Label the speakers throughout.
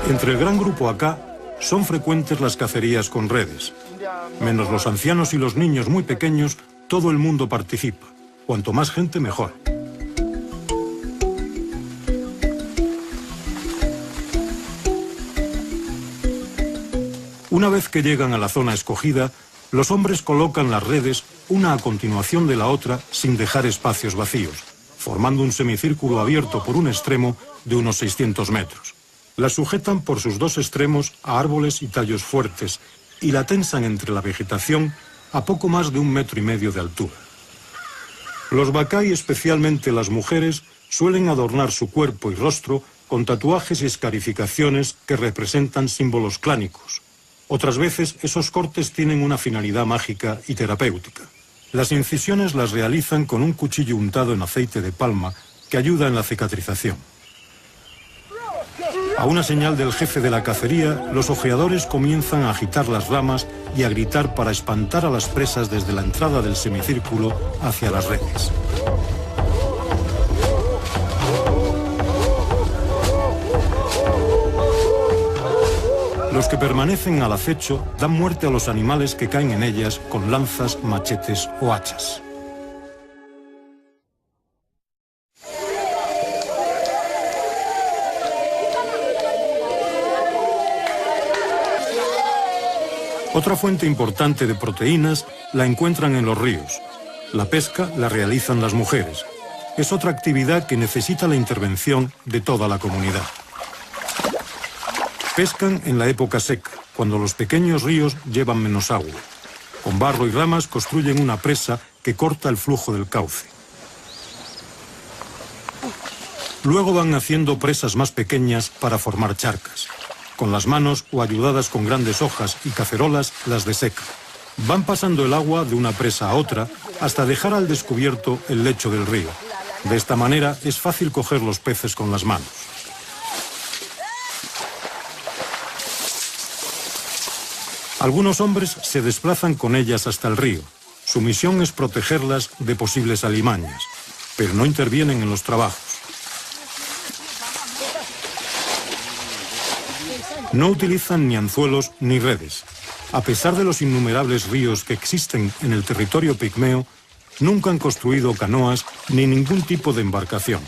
Speaker 1: Entre el gran grupo acá son frecuentes las cacerías con redes. Menos los ancianos y los niños muy pequeños, todo el mundo participa. Cuanto más gente, mejor. Una vez que llegan a la zona escogida, los hombres colocan las redes una a continuación de la otra sin dejar espacios vacíos, formando un semicírculo abierto por un extremo de unos 600 metros. Las sujetan por sus dos extremos a árboles y tallos fuertes y la tensan entre la vegetación a poco más de 1,5 metros de altura. Los Bakai, especialmente las mujeres, suelen adornar su cuerpo y rostro con tatuajes y escarificaciones que representan símbolos clánicos. Otras veces esos cortes tienen una finalidad mágica y terapéutica. Las incisiones las realizan con un cuchillo untado en aceite de palma que ayuda en la cicatrización. A una señal del jefe de la cacería, los ojeadores comienzan a agitar las ramas y a gritar para espantar a las presas desde la entrada del semicírculo hacia las redes. Los que permanecen al acecho dan muerte a los animales que caen en ellas con lanzas, machetes o hachas. Otra fuente importante de proteínas la encuentran en los ríos. La pesca la realizan las mujeres. Es otra actividad que necesita la intervención de toda la comunidad. Pescan en la época seca, cuando los pequeños ríos llevan menos agua. Con barro y ramas construyen una presa que corta el flujo del cauce. Luego van haciendo presas más pequeñas para formar charcas. Con las manos o ayudadas con grandes hojas y cacerolas las desecan. Van pasando el agua de una presa a otra hasta dejar al descubierto el lecho del río. De esta manera es fácil coger los peces con las manos. Algunos hombres se desplazan con ellas hasta el río. Su misión es protegerlas de posibles alimañas, pero no intervienen en los trabajos. No utilizan ni anzuelos ni redes. A pesar de los innumerables ríos que existen en el territorio pigmeo, nunca han construido canoas ni ningún tipo de embarcación.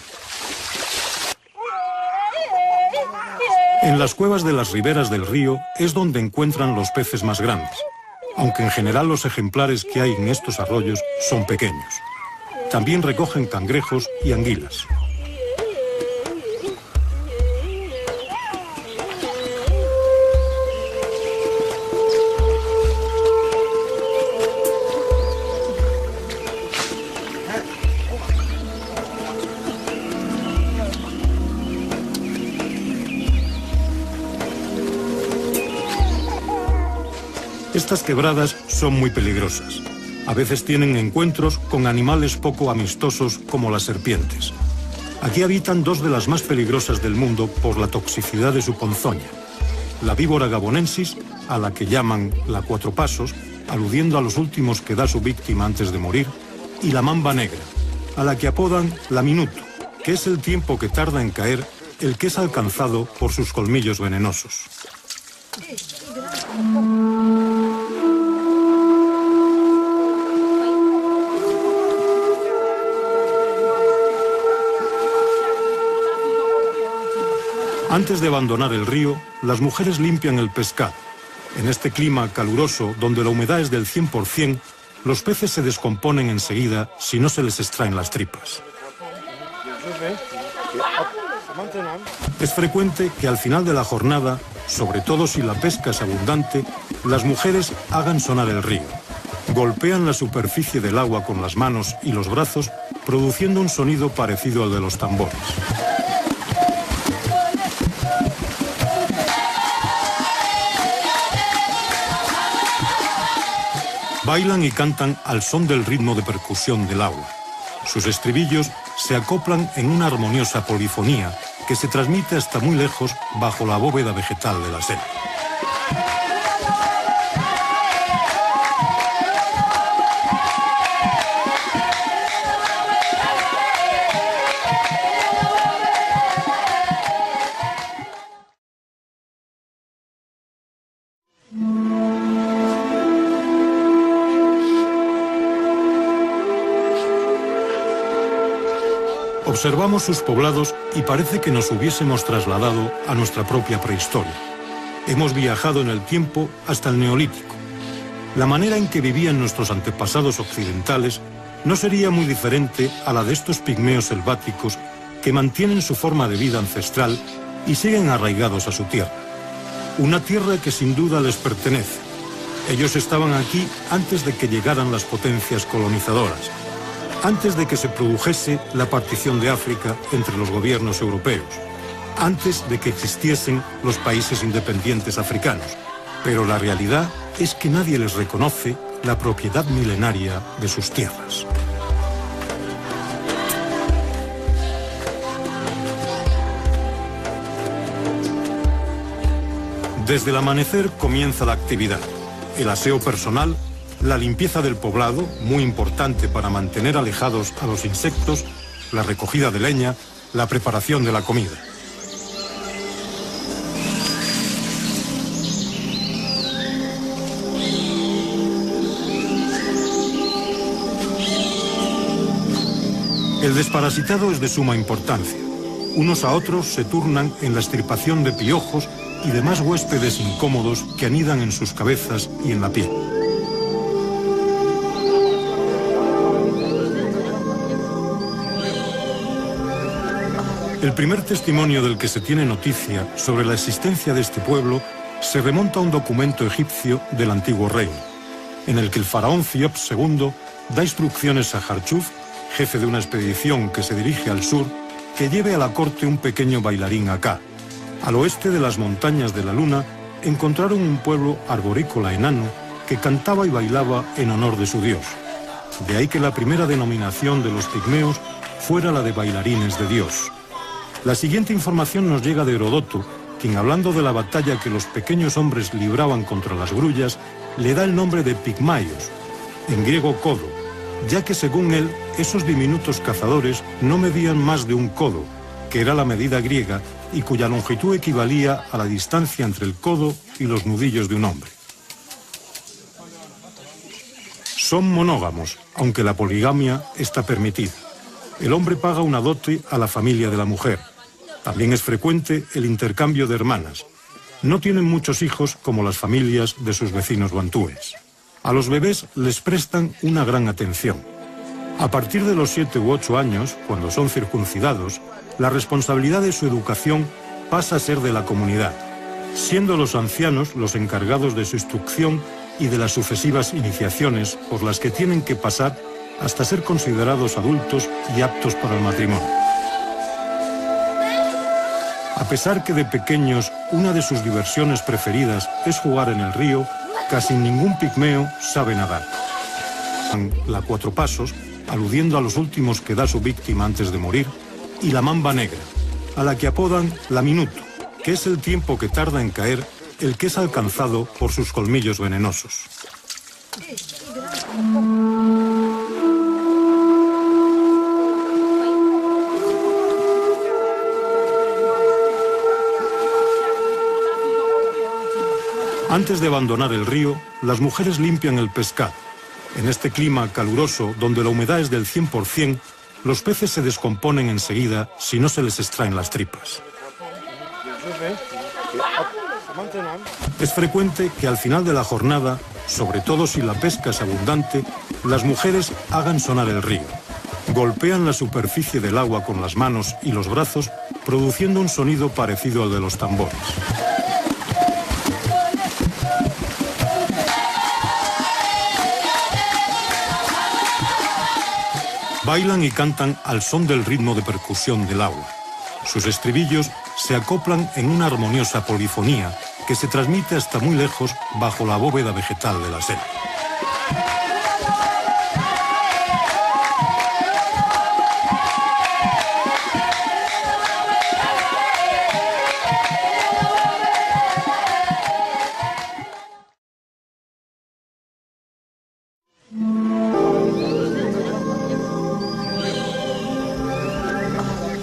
Speaker 1: En las cuevas de las riberas del río es donde encuentran los peces más grandes, aunque en general los ejemplares que hay en estos arroyos son pequeños. También recogen cangrejos y anguilas. Estas quebradas son muy peligrosas. A veces tienen encuentros con animales poco amistosos como las serpientes. Aquí habitan dos de las más peligrosas del mundo por la toxicidad de su ponzoña. La víbora gabonensis, a la que llaman la cuatro pasos, aludiendo a los últimos que da su víctima antes de morir, y la mamba negra, a la que apodan la minuto, que es el tiempo que tarda en caer el que es alcanzado por sus colmillos venenosos. Antes de abandonar el río, las mujeres limpian el pescado. En este clima caluroso, donde la humedad es del 100%, los peces se descomponen enseguida si no se les extraen las tripas. Es frecuente que al final de la jornada, sobre todo si la pesca es abundante, las mujeres hagan sonar el río. Golpean la superficie del agua con las manos y los brazos, produciendo un sonido parecido al de los tambores. Bailan y cantan al son del ritmo de percusión del agua. Sus estribillos se acoplan en una armoniosa polifonía que se transmite hasta muy lejos bajo la bóveda vegetal de la selva. Observamos sus poblados y parece que nos hubiésemos trasladado a nuestra propia prehistoria. Hemos viajado en el tiempo hasta el Neolítico. La manera en que vivían nuestros antepasados occidentales no sería muy diferente a la de estos pigmeos selváticos que mantienen su forma de vida ancestral y siguen arraigados a su tierra. Una tierra que sin duda les pertenece. Ellos estaban aquí antes de que llegaran las potencias colonizadoras, antes de que se produjese la partición de África entre los gobiernos europeos, antes de que existiesen los países independientes africanos. Pero la realidad es que nadie les reconoce la propiedad milenaria de sus tierras. Desde el amanecer comienza la actividad. El aseo personal, la limpieza del poblado, muy importante para mantener alejados a los insectos, la recogida de leña, la preparación de la comida. El desparasitado es de suma importancia. Unos a otros se turnan en la extirpación de piojos y demás huéspedes incómodos que anidan en sus cabezas y en la piel. El primer testimonio del que se tiene noticia sobre la existencia de este pueblo se remonta a un documento egipcio del antiguo reino, en el que el faraón Ciops II da instrucciones a Harchuf, jefe de una expedición que se dirige al sur, que lleve a la corte un pequeño bailarín acá. Al oeste de las montañas de la Luna encontraron un pueblo arborícola enano que cantaba y bailaba en honor de su dios. De ahí que la primera denominación de los pigmeos fuera la de bailarines de Dios. La siguiente información nos llega de Herodoto, quien hablando de la batalla que los pequeños hombres libraban contra las grullas, le da el nombre de pigmaios, en griego codo, ya que según él, esos diminutos cazadores no medían más de un codo, que era la medida griega y cuya longitud equivalía a la distancia entre el codo y los nudillos de un hombre. Son monógamos, aunque la poligamia está permitida. El hombre paga una dote a la familia de la mujer. También es frecuente el intercambio de hermanas. No tienen muchos hijos como las familias de sus vecinos bantúes. A los bebés les prestan una gran atención. A partir de los 7 u 8 años, cuando son circuncidados, la responsabilidad de su educación pasa a ser de la comunidad, siendo los ancianos los encargados de su instrucción y de las sucesivas iniciaciones por las que tienen que pasar hasta ser considerados adultos y aptos para el matrimonio. A pesar que de pequeños una de sus diversiones preferidas es jugar en el río, casi ningún pigmeo sabe nadar. La cuatro pasos, aludiendo a los últimos que da su víctima antes de morir, y la mamba negra, a la que apodan la minuto, que es el tiempo que tarda en caer el que es alcanzado por sus colmillos venenosos. Antes de abandonar el río, las mujeres limpian el pescado. En este clima caluroso, donde la humedad es del 100%, los peces se descomponen enseguida si no se les extraen las tripas. Es frecuente que al final de la jornada, sobre todo si la pesca es abundante, las mujeres hagan sonar el río. Golpean la superficie del agua con las manos y los brazos, produciendo un sonido parecido al de los tambores. Bailan y cantan al son del ritmo de percusión del agua. Sus estribillos se acoplan en una armoniosa polifonía que se transmite hasta muy lejos bajo la bóveda vegetal de la selva.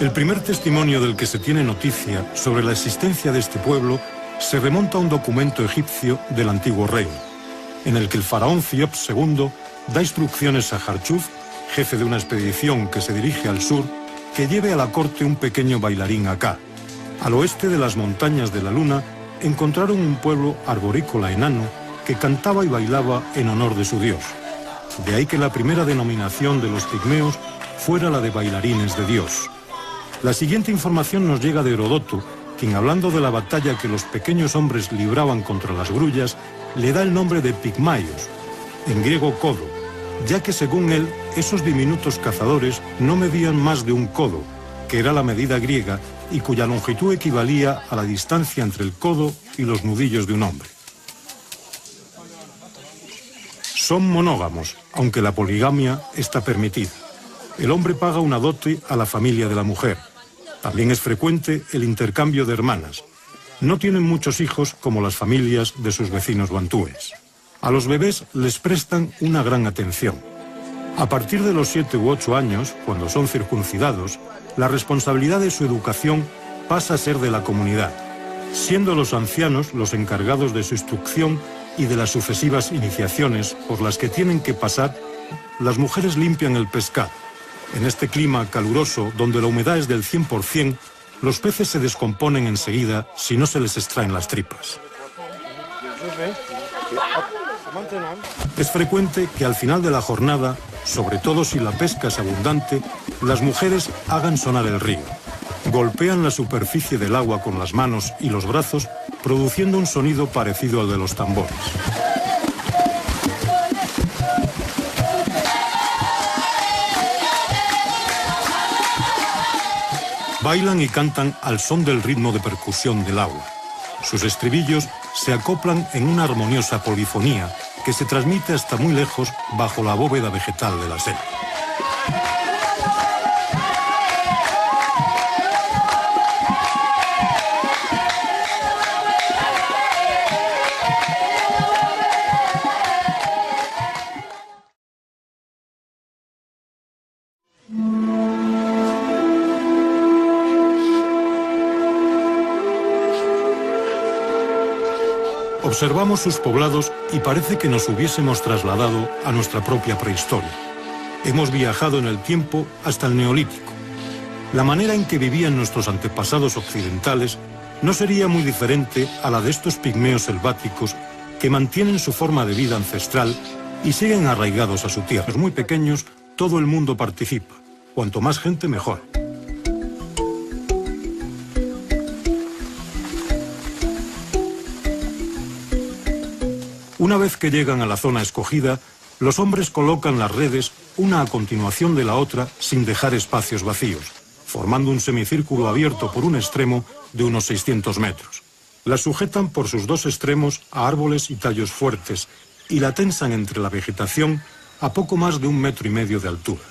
Speaker 1: El primer testimonio del que se tiene noticia sobre la existencia de este pueblo se remonta a un documento egipcio del antiguo reino, en el que el faraón Ciops II da instrucciones a Harchuf, jefe de una expedición que se dirige al sur, que lleve a la corte un pequeño bailarín acá. Al oeste de las montañas de la Luna encontraron un pueblo arborícola enano que cantaba y bailaba en honor de su dios. De ahí que la primera denominación de los pigmeos fuera la de bailarines de Dios. La siguiente información nos llega de Herodoto, quien, hablando de la batalla que los pequeños hombres libraban contra las grullas, le da el nombre de pigmaios, en griego codo, ya que según él, esos diminutos cazadores no medían más de un codo, que era la medida griega y cuya longitud equivalía a la distancia entre el codo y los nudillos de un hombre. Son monógamos, aunque la poligamia está permitida. El hombre paga una dote a la familia de la mujer. También es frecuente el intercambio de hermanas. No tienen muchos hijos como las familias de sus vecinos bantúes. A los bebés les prestan una gran atención. A partir de los 7 u 8 años, cuando son circuncidados, la responsabilidad de su educación pasa a ser de la comunidad, siendo los ancianos los encargados de su instrucción y de las sucesivas iniciaciones por las que tienen que pasar. Las mujeres limpian el pescado. En este clima caluroso, donde la humedad es del 100%, los peces se descomponen enseguida si no se les extraen las tripas. Es frecuente que al final de la jornada, sobre todo si la pesca es abundante, las mujeres hagan sonar el río. Golpean la superficie del agua con las manos y los brazos, produciendo un sonido parecido al de los tambores. Bailan y cantan al son del ritmo de percusión del agua. Sus estribillos se acoplan en una armoniosa polifonía que se transmite hasta muy lejos bajo la bóveda vegetal de la selva. Observamos sus poblados y parece que nos hubiésemos trasladado a nuestra propia prehistoria. Hemos viajado en el tiempo hasta el Neolítico. La manera en que vivían nuestros antepasados occidentales no sería muy diferente a la de estos pigmeos selváticos que mantienen su forma de vida ancestral y siguen arraigados a su tierra. Los muy pequeños, todo el mundo participa. Cuanto más gente, mejor. Una vez que llegan a la zona escogida, los hombres colocan las redes una a continuación de la otra sin dejar espacios vacíos, formando un semicírculo abierto por un extremo de unos 600 metros. Las sujetan por sus dos extremos a árboles y tallos fuertes y la tensan entre la vegetación a poco más de 1,5 metros de altura.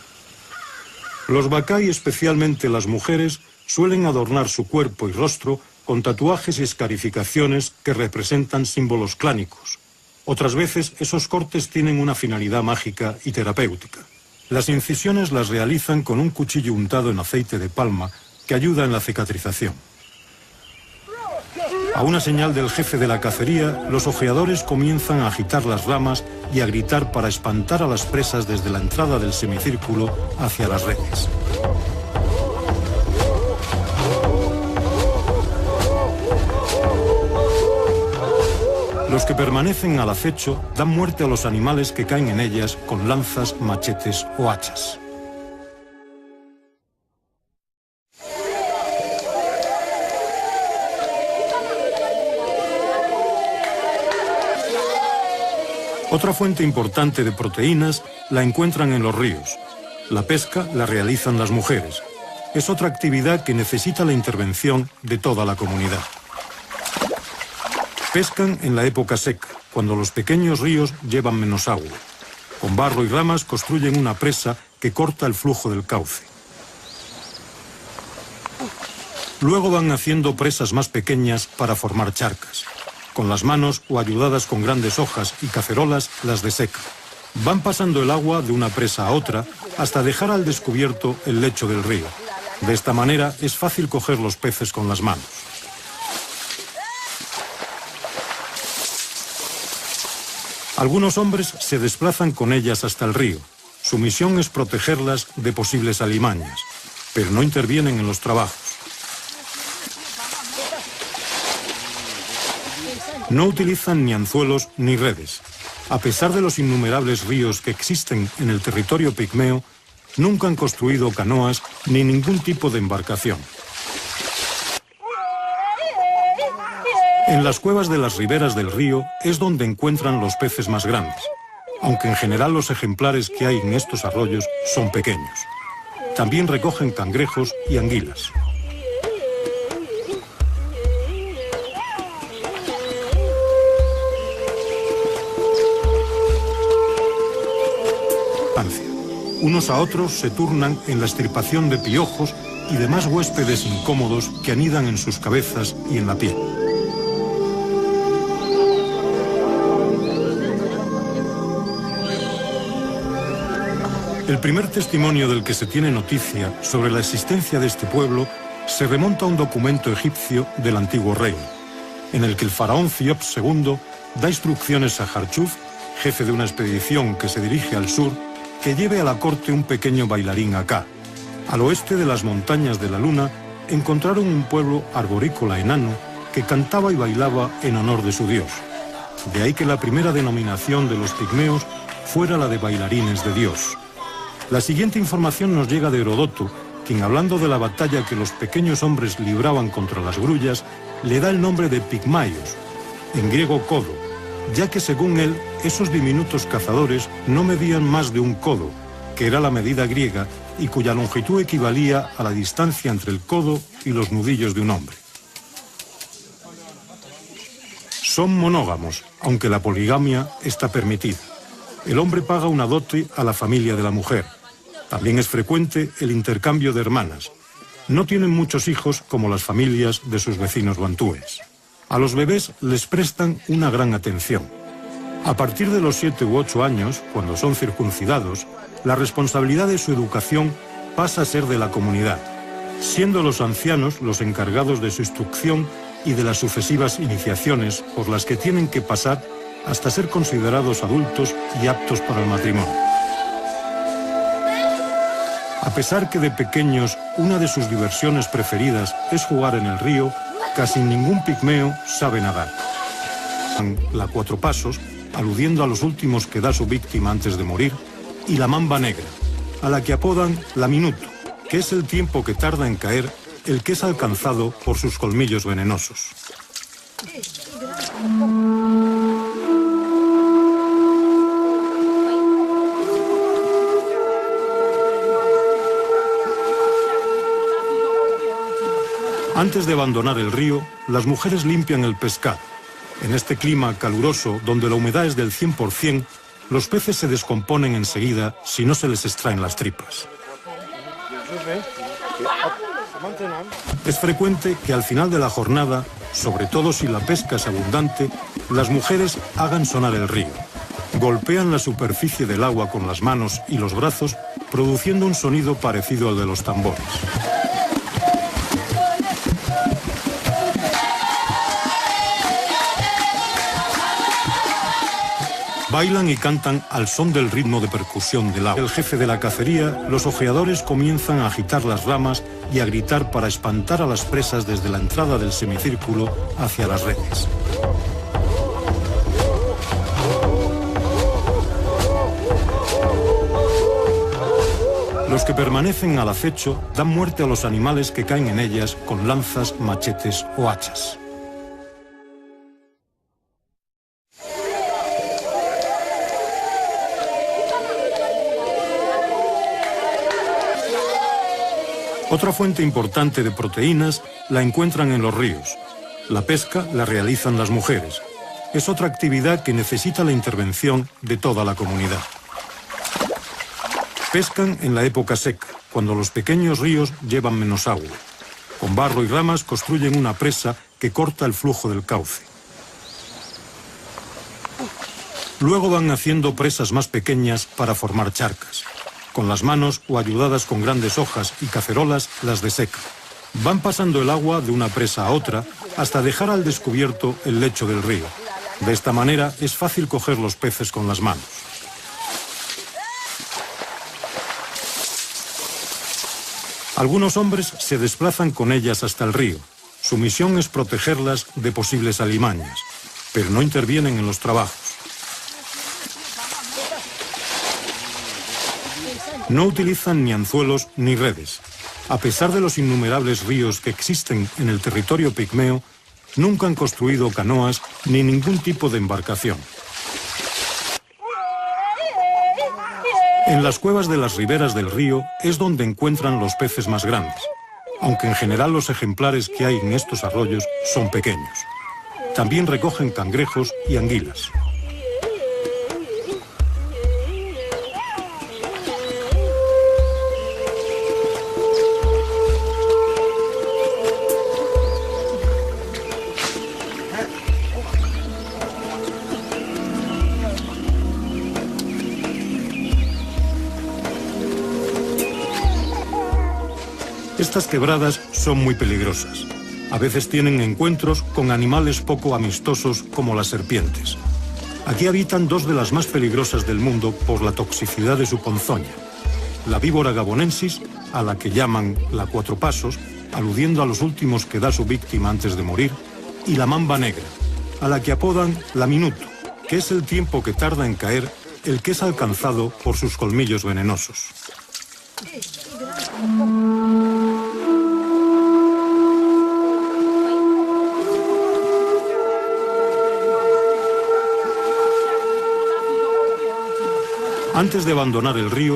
Speaker 1: Los Bacay, especialmente las mujeres, suelen adornar su cuerpo y rostro con tatuajes y escarificaciones que representan símbolos clánicos. Otras veces, esos cortes tienen una finalidad mágica y terapéutica. Las incisiones las realizan con un cuchillo untado en aceite de palma que ayuda en la cicatrización. A una señal del jefe de la cacería, los ojeadores comienzan a agitar las ramas y a gritar para espantar a las presas desde la entrada del semicírculo hacia las redes. Los que permanecen al acecho dan muerte a los animales que caen en ellas con lanzas, machetes o hachas. Otra fuente importante de proteínas la encuentran en los ríos. La pesca la realizan las mujeres. Es otra actividad que necesita la intervención de toda la comunidad. Pescan en la época seca, cuando los pequeños ríos llevan menos agua. Con barro y ramas construyen una presa que corta el flujo del cauce. Luego van haciendo presas más pequeñas para formar charcas. Con las manos o ayudadas con grandes hojas y cacerolas las desecan. Van pasando el agua de una presa a otra hasta dejar al descubierto el lecho del río. De esta manera es fácil coger los peces con las manos. Algunos hombres se desplazan con ellas hasta el río. Su misión es protegerlas de posibles alimañas. pero no intervienen en los trabajos. No utilizan ni anzuelos ni redes. A pesar de los innumerables ríos que existen en el territorio pigmeo, nunca han construido canoas ni ningún tipo de embarcación. En las cuevas de las riberas del río es donde encuentran los peces más grandes, aunque en general los ejemplares que hay en estos arroyos son pequeños. También recogen cangrejos y anguilas. Unos a otros se turnan en la extirpación de piojos y demás huéspedes incómodos que anidan en sus cabezas y en la piel. El primer testimonio del que se tiene noticia sobre la existencia de este pueblo se remonta a un documento egipcio del antiguo reino, en el que el faraón Ciops II da instrucciones a Harchuf, jefe de una expedición que se dirige al sur, que lleve a la corte un pequeño bailarín acá. Al oeste de las montañas de la Luna encontraron un pueblo arborícola enano que cantaba y bailaba en honor de su dios. De ahí que la primera denominación de los pigmeos fuera la de bailarines de Dios. La siguiente información nos llega de Herodoto, quien hablando de la batalla que los pequeños hombres libraban contra las grullas, le da el nombre de pigmaios, en griego codo, ya que según él, esos diminutos cazadores no medían más de un codo, que era la medida griega y cuya longitud equivalía a la distancia entre el codo y los nudillos de un hombre. Son monógamos, aunque la poligamia está permitida. El hombre paga una dote a la familia de la mujer. También es frecuente el intercambio de hermanas. No tienen muchos hijos como las familias de sus vecinos bantúes. A los bebés les prestan una gran atención. A partir de los 7 u 8 años, cuando son circuncidados, la responsabilidad de su educación pasa a ser de la comunidad, siendo los ancianos los encargados de su instrucción y de las sucesivas iniciaciones por las que tienen que pasar hasta ser considerados adultos y aptos para el matrimonio. A pesar que de pequeños una de sus diversiones preferidas es jugar en el río, casi ningún pigmeo sabe nadar. La cuatro pasos, aludiendo a los últimos que da su víctima antes de morir, y la mamba negra, a la que apodan la minuto, que es el tiempo que tarda en caer el que es alcanzado por sus colmillos venenosos. Antes de abandonar el río, las mujeres limpian el pescado. En este clima caluroso, donde la humedad es del 100%, los peces se descomponen enseguida si no se les extraen las tripas. Es frecuente que al final de la jornada, sobre todo si la pesca es abundante, las mujeres hagan sonar el río. Golpean la superficie del agua con las manos y los brazos, produciendo un sonido parecido al de los tambores. Bailan y cantan al son del ritmo de percusión del agua. El jefe de la cacería, los ojeadores comienzan a agitar las ramas y a gritar para espantar a las presas desde la entrada del semicírculo hacia las redes. Los que permanecen al acecho dan muerte a los animales que caen en ellas con lanzas, machetes o hachas. Otra fuente importante de proteínas la encuentran en los ríos. La pesca la realizan las mujeres. Es otra actividad que necesita la intervención de toda la comunidad. Pescan en la época seca, cuando los pequeños ríos llevan menos agua. Con barro y ramas construyen una presa que corta el flujo del cauce. Luego van haciendo presas más pequeñas para formar charcas. Con las manos o ayudadas con grandes hojas y cacerolas las desecan. Van pasando el agua de una presa a otra hasta dejar al descubierto el lecho del río. De esta manera es fácil coger los peces con las manos. Algunos hombres se desplazan con ellas hasta el río. Su misión es protegerlas de posibles alimañas, pero no intervienen en los trabajos. No utilizan ni anzuelos ni redes. A pesar de los innumerables ríos que existen en el territorio pigmeo, nunca han construido canoas ni ningún tipo de embarcación. En las cuevas de las riberas del río es donde encuentran los peces más grandes, aunque en general los ejemplares que hay en estos arroyos son pequeños. También recogen cangrejos y anguilas. Estas quebradas son muy peligrosas. A veces tienen encuentros con animales poco amistosos como las serpientes. Aquí habitan dos de las más peligrosas del mundo por la toxicidad de su ponzoña. La víbora gabonensis, a la que llaman la cuatro pasos, aludiendo a los últimos que da su víctima antes de morir, y la mamba negra, a la que apodan la minuto, que es el tiempo que tarda en caer el que es alcanzado por sus colmillos venenosos. Antes de abandonar el río,